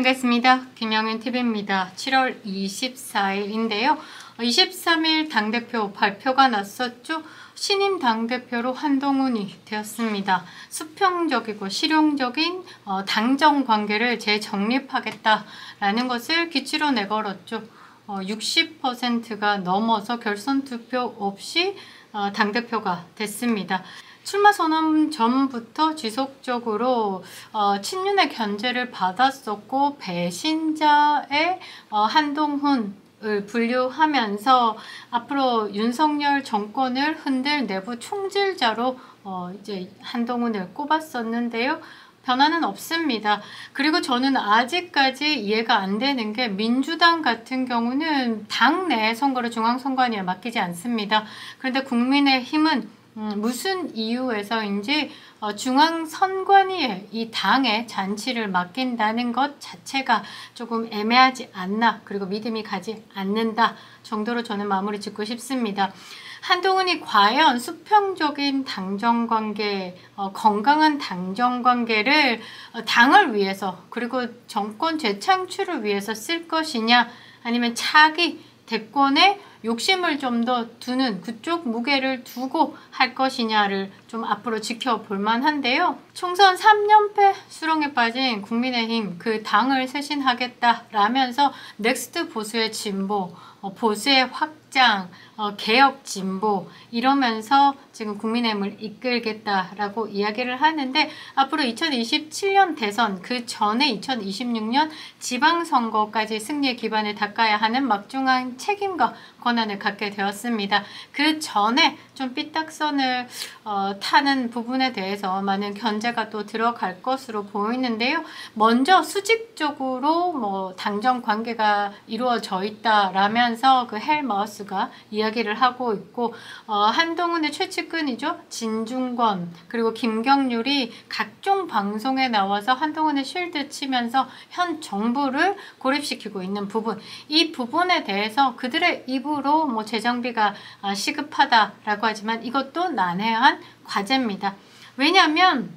반갑습니다. 김영윤TV입니다. 7월 24일인데요. 23일 당대표 발표가 났었죠. 신임 당대표로 한동훈이 되었습니다. 수평적이고 실용적인 당정 관계를 재정립하겠다라는 것을 기치로 내걸었죠. 60%가 넘어서 결선 투표 없이 당대표가 됐습니다. 출마 선언 전부터 지속적으로 친윤의 견제를 받았었고 배신자의 한동훈을 분류하면서 앞으로 윤석열 정권을 흔들 내부 총질자로 이제 한동훈을 꼽았었는데요. 변화는 없습니다. 그리고 저는 아직까지 이해가 안 되는 게 민주당 같은 경우는 당내 선거를 중앙선관위에 맡기지 않습니다. 그런데 국민의힘은 무슨 이유에서인지 중앙선관위에 이 당의 잔치를 맡긴다는 것 자체가 조금 애매하지 않나, 그리고 믿음이 가지 않는다 정도로 저는 마무리 짓고 싶습니다. 한동훈이 과연 수평적인 당정관계, 건강한 당정관계를 당을 위해서 그리고 정권 재창출을 위해서 쓸 것이냐, 아니면 차기 대권에 욕심을 좀 더 두는 그쪽 무게를 두고 할 것이냐를 좀 앞으로 지켜볼 만한데요. 총선 3연패 수렁에 빠진 국민의힘, 그 당을 쇄신하겠다라면서 넥스트 보수의 진보, 보수의 확장, 개혁 진보 이러면서 지금 국민의힘을 이끌겠다라고 이야기를 하는데, 앞으로 2027년 대선, 그 전에 2026년 지방선거까지 승리의 기반을 닦아야 하는 막중한 책임과 권한을 갖게 되었습니다. 그 전에 좀 삐딱선을 타는 부분에 대해서 많은 견제가 또 들어갈 것으로 보이는데요. 먼저 수직적으로 당정 관계가 이루어져 있다라면서 그 헬마우스가 이야기를 하고 있고, 한동훈의 최측근이죠. 진중권 그리고 김경률이 각종 방송에 나와서 한동훈의 쉴드 치면서 현 정부를 고립시키고 있는 부분, 이 부분에 대해서 그들의 입으로 재정비가 시급하다라고 하지만 이것도 난해한 과제입니다. 왜냐하면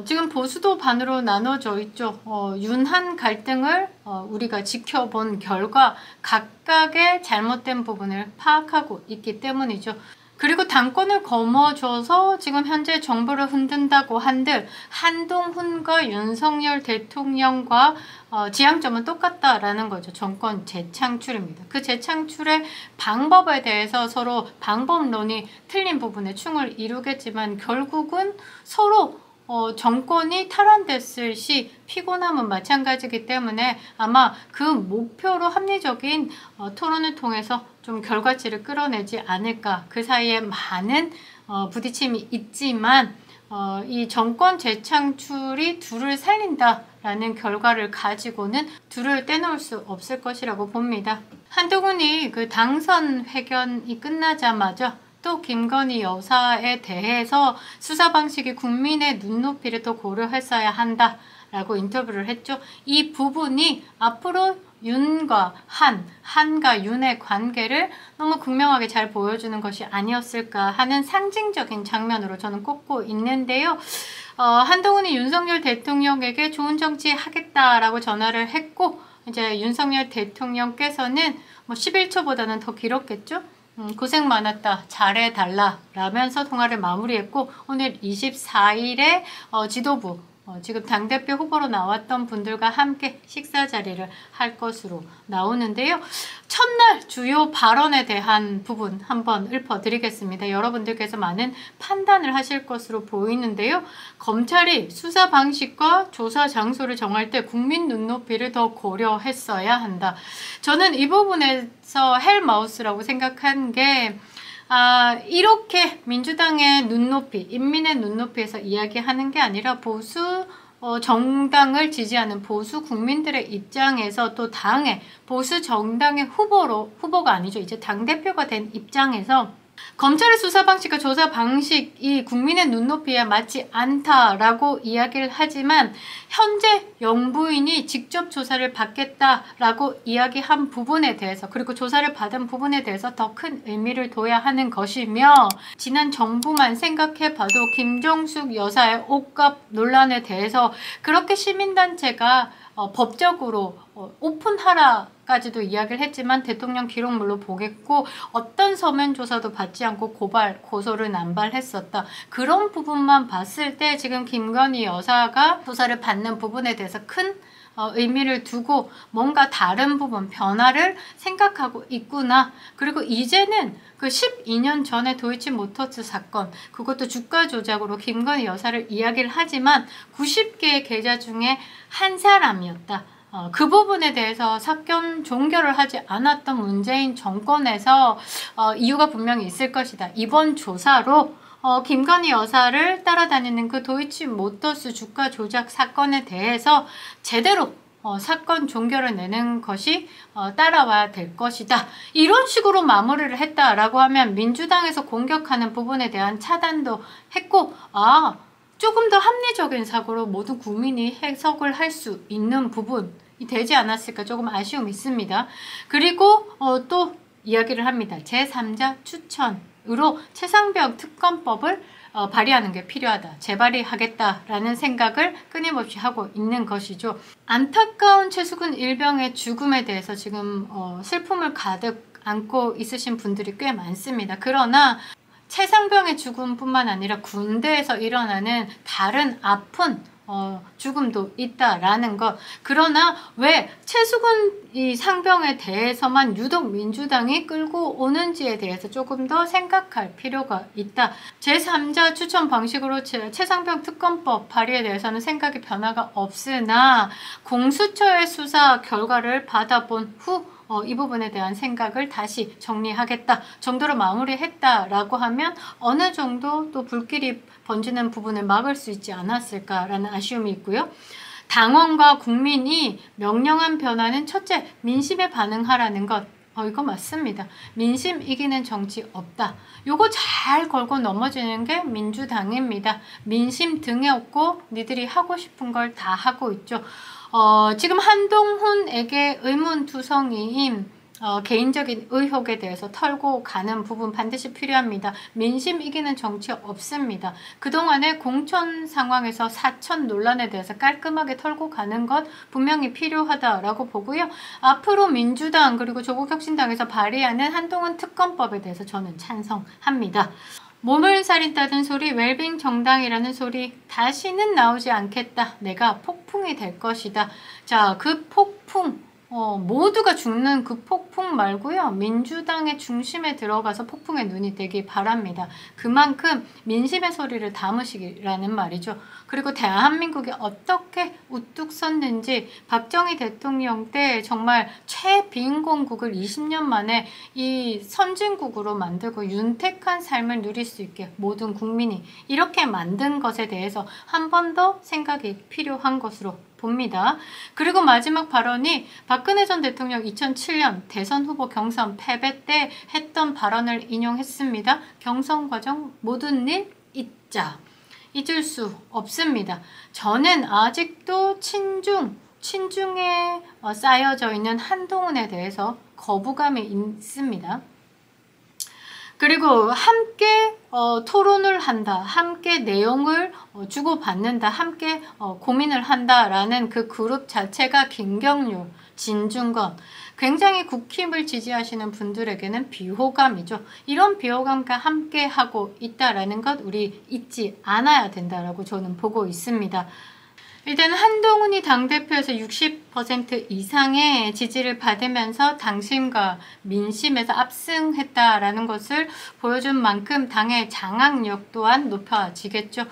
지금 보수도 반으로 나눠져 있죠. 윤한 갈등을 우리가 지켜본 결과 각각의 잘못된 부분을 파악하고 있기 때문이죠. 그리고 당권을 거머쥐어서 지금 현재 정부를 흔든다고 한들 한동훈과 윤석열 대통령과 지향점은 똑같다라는 거죠. 정권 재창출입니다. 그 재창출의 방법에 대해서 서로 방법론이 틀린 부분에 충을 이루겠지만 결국은 서로 정권이 탈환됐을 시 피곤함은 마찬가지이기 때문에 아마 그 목표로 합리적인 토론을 통해서 좀 결과치를 끌어내지 않을까. 그 사이에 많은 부딪힘이 있지만 이 정권 재창출이 둘을 살린다라는 결과를 가지고는 둘을 떼놓을 수 없을 것이라고 봅니다. 한동훈이 그 당선 회견이 끝나자마자 또 김건희 여사에 대해서 수사 방식이 국민의 눈높이를 더 고려했어야 한다라고 인터뷰를 했죠. 이 부분이 앞으로 윤과 한과 윤의 관계를 너무 극명하게 잘 보여주는 것이 아니었을까 하는 상징적인 장면으로 저는 꼽고 있는데요. 한동훈이 윤석열 대통령에게 좋은 정치 하겠다라고 전화를 했고, 이제 윤석열 대통령께서는 11초보다는 더 길었겠죠? 고생 많았다, 잘해달라 라면서 통화를 마무리했고, 오늘 24일에 지도부, 지금 당대표 후보로 나왔던 분들과 함께 식사 자리를 할 것으로 나오는데요. 첫날 주요 발언에 대한 부분 한번 읊어드리겠습니다. 여러분들께서 많은 판단을 하실 것으로 보이는데요. 검찰이 수사 방식과 조사 장소를 정할 때 국민 눈높이를 더 고려했어야 한다. 저는 이 부분에서 헬마우스라고 생각한 게 이렇게 민주당의 눈높이, 인민의 눈높이에서 이야기하는 게 아니라 보수 정당을 지지하는 보수 국민들의 입장에서, 또 당의 보수 정당의 후보가 아니죠. 이제 당대표가 된 입장에서 검찰의 수사 방식과 조사 방식이 국민의 눈높이에 맞지 않다라고 이야기를 하지만 현재 영부인이 직접 조사를 받겠다라고 이야기한 부분에 대해서 그리고 조사를 받은 부분에 대해서 더 큰 의미를 둬야 하는 것이며 지난 정부만 생각해봐도 김정숙 여사의 옷값 논란에 대해서 그렇게 시민단체가 법적으로 오픈하라까지도 이야기를 했지만 대통령 기록물로 보겠고 어떤 서면 조사도 받지 않고 고소를 남발했었다. 그런 부분만 봤을 때 지금 김건희 여사가 조사를 받는 부분에 대해서 큰 의미를 두고 뭔가 다른 부분 변화를 생각하고 있구나. 그리고 이제는 그 12년 전에 도이치모터스 사건 그것도 주가 조작으로 김건희 여사를 이야기를 하지만 90개의 계좌 중에 한 사람이었다. 그 부분에 대해서 사건 종결을 하지 않았던 문재인 정권에서 이유가 분명히 있을 것이다. 이번 조사로 김건희 여사를 따라다니는 그 도이치모터스 주가 조작 사건에 대해서 제대로 사건 종결을 내는 것이 따라와야 될 것이다. 이런 식으로 마무리를 했다라고 하면 민주당에서 공격하는 부분에 대한 차단도 했고 조금 더 합리적인 사고로 모든 국민이 해석을 할 수 있는 부분이 되지 않았을까 조금 아쉬움이 있습니다. 그리고 또 이야기를 합니다. 제3자 추천으로 최상병 특검법을 발의하는 게 필요하다. 재발의하겠다라는 생각을 끊임없이 하고 있는 것이죠. 안타까운 최수근 일병의 죽음에 대해서 지금 슬픔을 가득 안고 있으신 분들이 꽤 많습니다. 그러나 최상병의 죽음뿐만 아니라 군대에서 일어나는 다른 아픈 죽음도 있다라는 것. 그러나 왜 최수근 이 상병에 대해서만 유독 민주당이 끌고 오는지에 대해서 조금 더 생각할 필요가 있다. 제3자 추천 방식으로 최상병 특검법 발의에 대해서는 생각의 변화가 없으나 공수처의 수사 결과를 받아본 후 이 부분에 대한 생각을 다시 정리하겠다 정도로 마무리했다라고 하면 어느 정도 또 불길이 번지는 부분을 막을 수 있지 않았을까라는 아쉬움이 있고요. 당원과 국민이 명령한 변화는 첫째, 민심에 반응하라는 것. 이거 맞습니다. 민심 이기는 정치 없다. 요거 잘 걸고 넘어지는 게 민주당입니다. 민심 등에 업고 니들이 하고 싶은 걸 다 하고 있죠. 지금 한동훈에게 의문투성이인 개인적인 의혹에 대해서 털고 가는 부분 반드시 필요합니다. 민심 이기는 정치 없습니다. 그동안의 공천 상황에서 사천 논란에 대해서 깔끔하게 털고 가는 것 분명히 필요하다라고 보고요. 앞으로 민주당 그리고 조국혁신당에서 발의하는 한동훈 특검법에 대해서 저는 찬성합니다. 몸을 살인다는 소리, 웰빙 정당이라는 소리 다시는 나오지 않겠다. 내가 폭풍이 될 것이다. 자, 그 폭풍 모두가 죽는 그 폭풍 말고요. 민주당의 중심에 들어가서 폭풍의 눈이 되기 바랍니다. 그만큼 민심의 소리를 담으시라는 말이죠. 그리고 대한민국이 어떻게 우뚝 섰는지 박정희 대통령 때 정말 최빈곤국을 20년 만에 이 선진국으로 만들고 윤택한 삶을 누릴 수 있게 모든 국민이 이렇게 만든 것에 대해서 한 번 더 생각이 필요한 것으로 봅니다. 그리고 마지막 발언이 박근혜 전 대통령 2007년 대선 후보 경선 패배 때 했던 발언을 인용했습니다. 경선 과정 모든 일 잊자. 잊을 수 없습니다. 저는 아직도 친중에 쌓여져 있는 한동훈에 대해서 거부감이 있습니다. 그리고 함께 토론을 한다, 함께 내용을 주고받는다, 함께 고민을 한다라는 그 그룹 자체가 김경률, 진중권, 굉장히 국힘을 지지하시는 분들에게는 비호감이죠. 이런 비호감과 함께 하고 있다라는 것 우리 잊지 않아야 된다라고 저는 보고 있습니다. 일단 한동훈이 당대표에서 60% 이상의 지지를 받으면서 당심과 민심에서 압승했다라는 것을 보여준 만큼 당의 장악력 또한 높아지겠죠.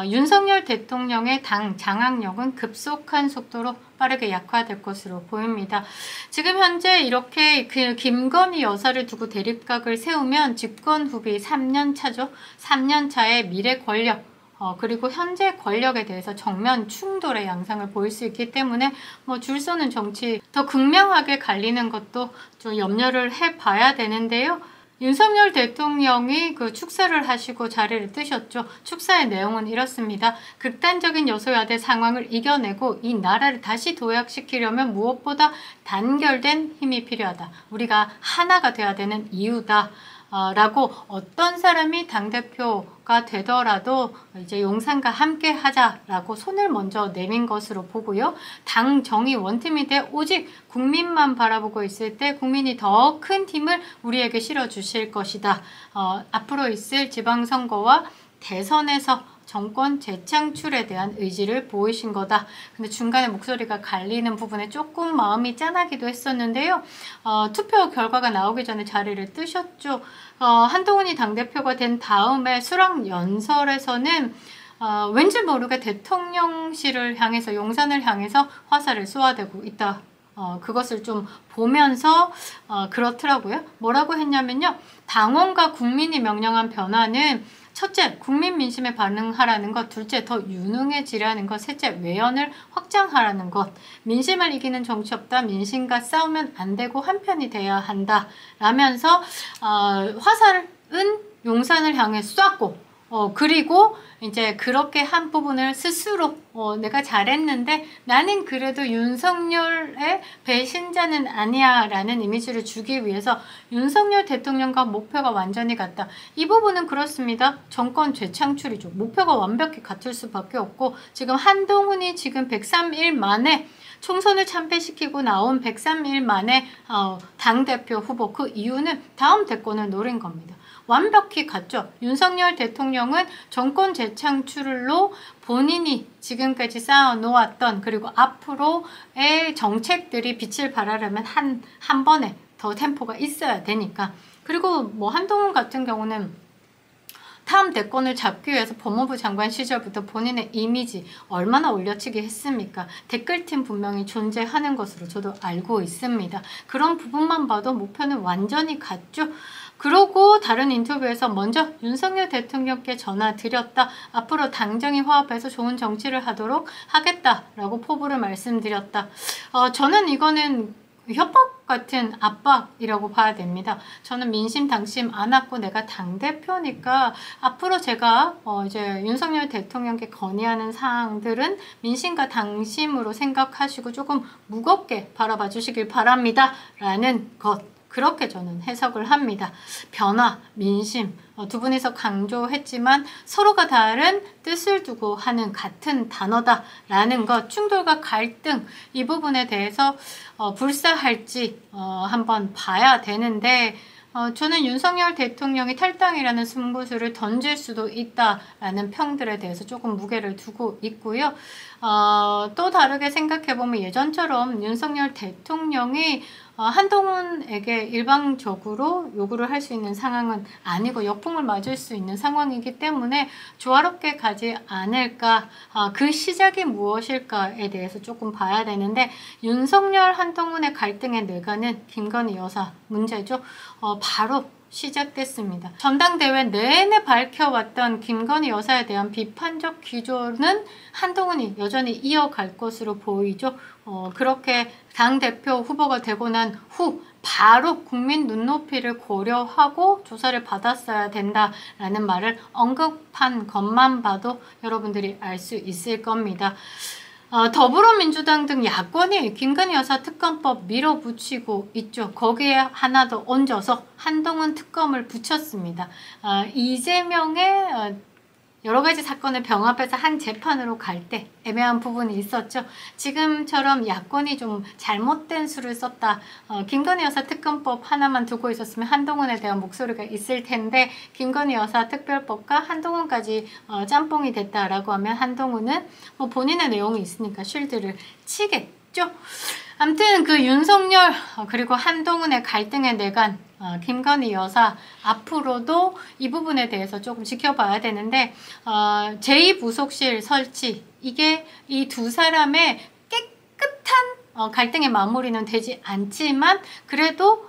윤석열 대통령의 당 장악력은 급속한 속도로 빠르게 약화될 것으로 보입니다. 지금 현재 이렇게 그 김건희 여사를 두고 대립각을 세우면 집권 후비 3년 차죠. 3년 차의 미래 권력 그리고 현재 권력에 대해서 정면 충돌의 양상을 보일 수 있기 때문에 줄 서는 정치 더 극명하게 갈리는 것도 좀 염려를 해봐야 되는데요. 윤석열 대통령이 그 축사를 하시고 자리를 뜨셨죠. 축사의 내용은 이렇습니다. 극단적인 여소야대 상황을 이겨내고 이 나라를 다시 도약시키려면 무엇보다 단결된 힘이 필요하다. 우리가 하나가 돼야 되는 이유다. 라고 어떤 사람이 당대표가 되더라도 이제 용산과 함께 하자라고 손을 먼저 내민 것으로 보고요. 당 정의 원팀이 돼 오직 국민만 바라보고 있을 때 국민이 더 큰 힘을 우리에게 실어주실 것이다. 앞으로 있을 지방선거와 대선에서 정권 재창출에 대한 의지를 보이신 거다. 근데 중간에 목소리가 갈리는 부분에 조금 마음이 짠하기도 했었는데요. 투표 결과가 나오기 전에 자리를 뜨셨죠. 한동훈이 당대표가 된 다음에 수락연설에서는 왠지 모르게 대통령실을 향해서 용산을 향해서 화살을 쏘아대고 있다. 그것을 좀 보면서 그렇더라고요. 뭐라고 했냐면요. 당원과 국민이 명령한 변화는 첫째, 국민 민심에 반응하라는 것. 둘째, 더 유능해지라는 것. 셋째, 외연을 확장하라는 것. 민심을 이기는 정치 없다. 민심과 싸우면 안 되고 한편이 돼야 한다. 라면서 화살은 용산을 향해 쐈고 그리고 이제 그렇게 한 부분을 스스로 내가 잘했는데 나는 그래도 윤석열의 배신자는 아니야 라는 이미지를 주기 위해서 윤석열 대통령과 목표가 완전히 같다. 이 부분은 그렇습니다. 정권 재창출이죠. 목표가 완벽히 같을 수밖에 없고 지금 한동훈이 지금 103일 만에 총선을 참패시키고 나온 103일 만에 당대표 후보 그 이유는 다음 대권을 노린 겁니다. 완벽히 같죠. 윤석열 대통령은 정권 재창출로 본인이 지금까지 쌓아놓았던 그리고 앞으로의 정책들이 빛을 발하려면 한 번에 더 템포가 있어야 되니까. 그리고 뭐 한동훈 같은 경우는 다음 대권을 잡기 위해서 법무부 장관 시절부터 본인의 이미지 얼마나 올려치기 했습니까? 댓글팀 분명히 존재하는 것으로 저도 알고 있습니다. 그런 부분만 봐도 목표는 완전히 같죠. 그러고 다른 인터뷰에서 먼저 윤석열 대통령께 전화 드렸다. 앞으로 당정이 화합해서 좋은 정치를 하도록 하겠다라고 포부를 말씀드렸다. 저는 이거는 협박 같은 압박이라고 봐야 됩니다. 저는 민심 당심 안 왔고 내가 당대표니까 앞으로 제가 이제 윤석열 대통령께 건의하는 사항들은 민심과 당심으로 생각하시고 조금 무겁게 바라봐 주시길 바랍니다. 라는 것. 그렇게 저는 해석을 합니다. 변화, 민심 두 분이서 강조했지만 서로가 다른 뜻을 두고 하는 같은 단어다라는 것, 충돌과 갈등 이 부분에 대해서 불사할지 한번 봐야 되는데 저는 윤석열 대통령이 탈당이라는 승부수를 던질 수도 있다라는 평들에 대해서 조금 무게를 두고 있고요. 또 다르게 생각해보면 예전처럼 윤석열 대통령이 한동훈에게 일방적으로 요구를 할 수 있는 상황은 아니고 역풍을 맞을 수 있는 상황이기 때문에 조화롭게 가지 않을까, 그 시작이 무엇일까에 대해서 조금 봐야 되는데 윤석열 한동훈의 갈등의 뇌관은 김건희 여사 문제죠. 바로 시작됐습니다. 전당대회 내내 밝혀왔던 김건희 여사에 대한 비판적 기조는 한동훈이 여전히 이어갈 것으로 보이죠. 그렇게 당대표 후보가 되고 난 후 바로 국민 눈높이를 고려하고 조사를 받았어야 된다라는 말을 언급한 것만 봐도 여러분들이 알 수 있을 겁니다. 더불어민주당 등 야권이 김건희 여사 특검법 밀어붙이고 있죠. 거기에 하나 더 얹어서 한동훈 특검을 붙였습니다. 이재명의 여러 가지 사건을 병합해서 한 재판으로 갈 때 애매한 부분이 있었죠. 지금처럼 야권이 좀 잘못된 수를 썼다. 김건희 여사 특검법 하나만 두고 있었으면 한동훈에 대한 목소리가 있을 텐데 김건희 여사 특별법과 한동훈까지 짬뽕이 됐다라고 하면 한동훈은 뭐 본인의 내용이 있으니까 쉴드를 치겠죠. 아무튼 그 윤석열 그리고 한동훈의 갈등의 내관 김건희 여사 앞으로도 이 부분에 대해서 조금 지켜봐야 되는데 제2부속실 설치 이게 이 두 사람의 깨끗한 갈등의 마무리는 되지 않지만 그래도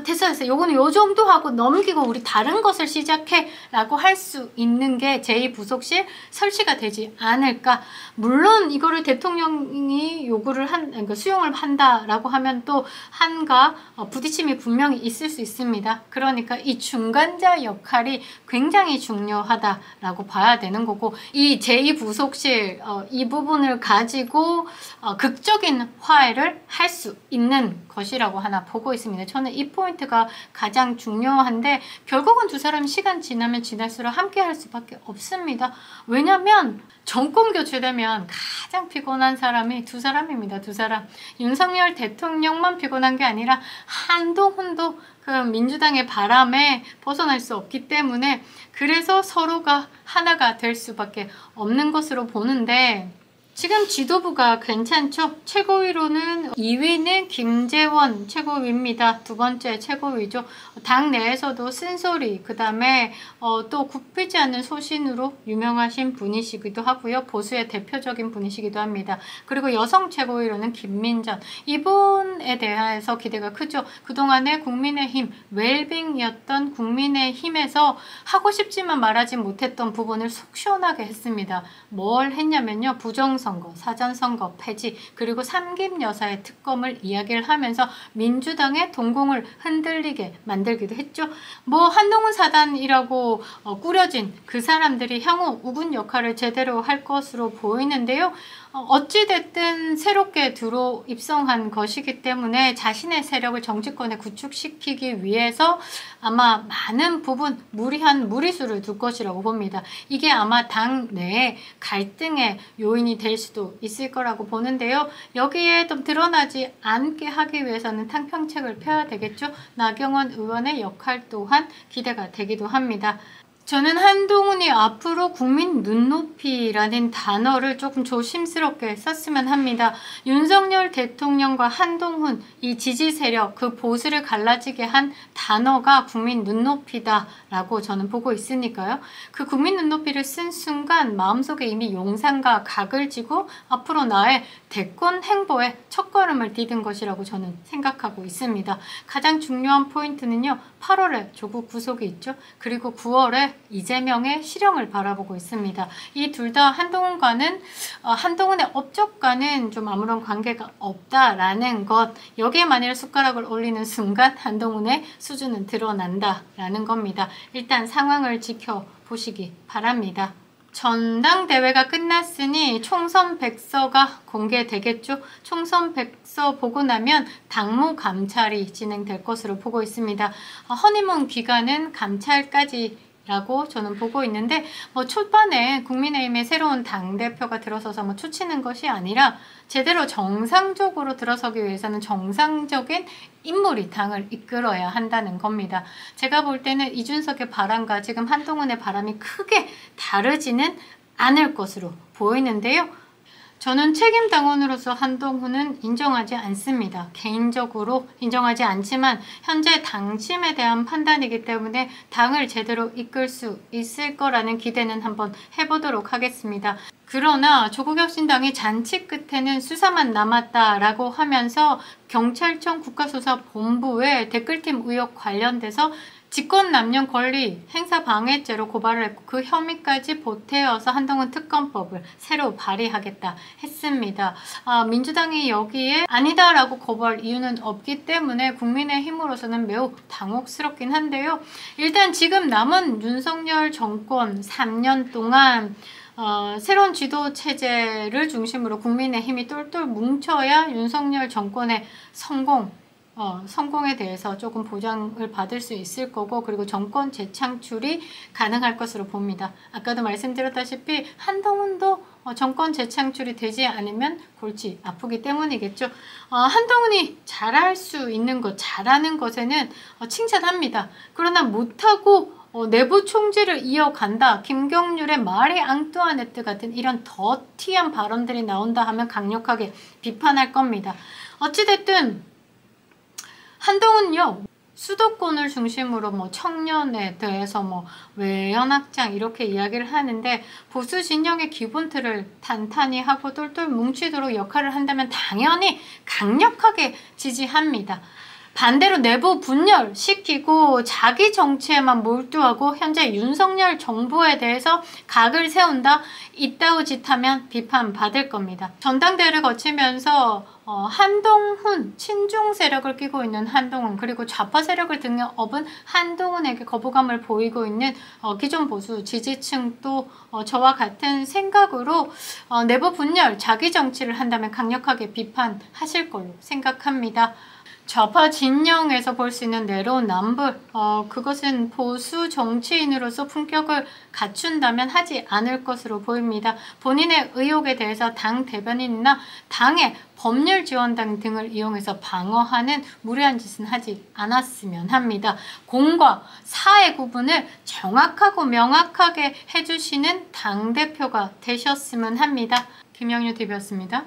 됐어. 요거는 요 정도 하고 넘기고 우리 다른 것을 시작해 라고 할 수 있는 게 제2부속실 설치가 되지 않을까. 물론 이거를 대통령이 요구를 그러니까 수용을 한다라고 하면 또 한가 부딪힘이 분명히 있을 수 있습니다. 그러니까 이 중간자 역할이 굉장히 중요하다라고 봐야 되는 거고, 이 제2부속실 이 부분을 가지고 극적인 화해를 할 수 있는 것이라고 하나 보고 있습니다. 저는 이 포인트가 가장 중요한데, 결국은 두 사람이 시간 지나면 지날수록 함께 할 수밖에 없습니다. 왜냐면 정권 교체되면 가장 피곤한 사람이 두 사람입니다. 두 사람. 윤석열 대통령만 피곤한 게 아니라 한동훈도 그 민주당의 바람에 벗어날 수 없기 때문에, 그래서 서로가 하나가 될 수밖에 없는 것으로 보는데, 지금 지도부가 괜찮죠? 최고위로는 2위는 김재원 최고위입니다. 두 번째 최고위죠. 당 내에서도 쓴소리, 그 다음에 또 굽히지 않는 소신으로 유명하신 분이시기도 하고요. 보수의 대표적인 분이시기도 합니다. 그리고 여성 최고위로는 김민전. 이분에 대해서 기대가 크죠. 그동안에 국민의힘, 웰빙이었던 국민의힘에서 하고 싶지만 말하지 못했던 부분을 속 시원하게 했습니다. 뭘 했냐면요. 부정선거, 사전선거 폐지, 그리고 삼김 여사의 특검을 이야기를 하면서 민주당의 동공을 흔들리게 만들기도 했죠. 뭐 한동훈 사단이라고 꾸려진 그 사람들이 향후 우군 역할을 제대로 할 것으로 보이는데요. 어찌됐든 새롭게 입성한 것이기 때문에 자신의 세력을 정치권에 구축시키기 위해서 아마 많은 부분 무리한 무리수를 둘 것이라고 봅니다. 이게 아마 당 내에 갈등의 요인이 될 수도 있을 거라고 보는데요. 여기에 좀 드러나지 않게 하기 위해서는 탕평책을 펴야 되겠죠. 나경원 의원의 역할 또한 기대가 되기도 합니다. 저는 한동훈이 앞으로 국민 눈높이라는 단어를 조금 조심스럽게 썼으면 합니다. 윤석열 대통령과 한동훈, 이 지지 세력, 그 보수를 갈라지게 한 단어가 국민 눈높이다라고 저는 보고 있으니까요. 그 국민 눈높이를 쓴 순간 마음속에 이미 용산과 각을 지고 앞으로 나의 대권 행보에 첫걸음을 디딘 것이라고 저는 생각하고 있습니다. 가장 중요한 포인트는요. 8월에 조국 구속이 있죠. 그리고 9월에 이재명의 실형을 바라보고 있습니다. 이 둘 다 한동훈의 업적과는 좀 아무런 관계가 없다라는 것, 여기에 만일 숟가락을 올리는 순간 한동훈의 수준은 드러난다라는 겁니다. 일단 상황을 지켜보시기 바랍니다. 전당대회가 끝났으니 총선 백서가 공개되겠죠. 총선 백서 보고 나면 당무 감찰이 진행될 것으로 보고 있습니다. 허니문 기간은 감찰까지 라고 저는 보고 있는데, 초반에 국민의힘의 새로운 당대표가 들어서서 초치는 것이 아니라 제대로 정상적으로 들어서기 위해서는 정상적인 인물이 당을 이끌어야 한다는 겁니다. 제가 볼 때는 이준석의 바람과 지금 한동훈의 바람이 크게 다르지는 않을 것으로 보이는데요. 저는 책임당원으로서 한동훈은 인정하지 않습니다. 개인적으로 인정하지 않지만 현재 당심에 대한 판단이기 때문에 당을 제대로 이끌 수 있을 거라는 기대는 한번 해보도록 하겠습니다. 그러나 조국혁신당이 잔치 끝에는 수사만 남았다라고 하면서 경찰청 국가수사본부에 댓글팀 의혹 관련돼서 직권남용 권리 행사 방해죄로 고발을 했고, 그 혐의까지 보태어서 한동훈 특검법을 새로 발의하겠다 했습니다. 민주당이 여기에 아니다라고 거부할 이유는 없기 때문에 국민의힘으로서는 매우 당혹스럽긴 한데요. 일단 지금 남은 윤석열 정권 3년 동안 새로운 지도 체제를 중심으로 국민의힘이 똘똘 뭉쳐야 윤석열 정권의 성공에 대해서 조금 보장을 받을 수 있을 거고, 그리고 정권 재창출이 가능할 것으로 봅니다. 아까도 말씀드렸다시피 한동훈도 정권 재창출이 되지 않으면 골치 아프기 때문이겠죠. 한동훈이 잘할 수 있는 것, 잘하는 것에는 칭찬합니다. 그러나 못하고 내부 총질을 이어간다, 김경률의 마리 앙뚜아네트 같은 이런 더티한 발언들이 나온다 하면 강력하게 비판할 겁니다. 어찌됐든 한동훈요, 수도권을 중심으로 청년에 대해서 외연확장 이렇게 이야기를 하는데, 보수 진영의 기본 틀을 탄탄히 하고 똘똘 뭉치도록 역할을 한다면 당연히 강력하게 지지합니다. 반대로 내부 분열시키고 자기 정치에만 몰두하고 현재 윤석열 정부에 대해서 각을 세운다, 이따위 짓하면 비판받을 겁니다. 전당대회를 거치면서 한동훈, 친중 세력을 끼고 있는 한동훈, 그리고 좌파 세력을 등에 업은 한동훈에게 거부감을 보이고 있는 기존 보수 지지층도 저와 같은 생각으로 내부 분열, 자기 정치를 한다면 강력하게 비판하실 걸로 생각합니다. 좌파 진영에서 볼 수 있는 내로남불, 그것은 보수 정치인으로서 품격을 갖춘다면 하지 않을 것으로 보입니다. 본인의 의혹에 대해서 당 대변인이나 당의 법률지원단 등을 이용해서 방어하는 무례한 짓은 하지 않았으면 합니다. 공과 사의 구분을 정확하고 명확하게 해주시는 당대표가 되셨으면 합니다. 김영유 TV였습니다.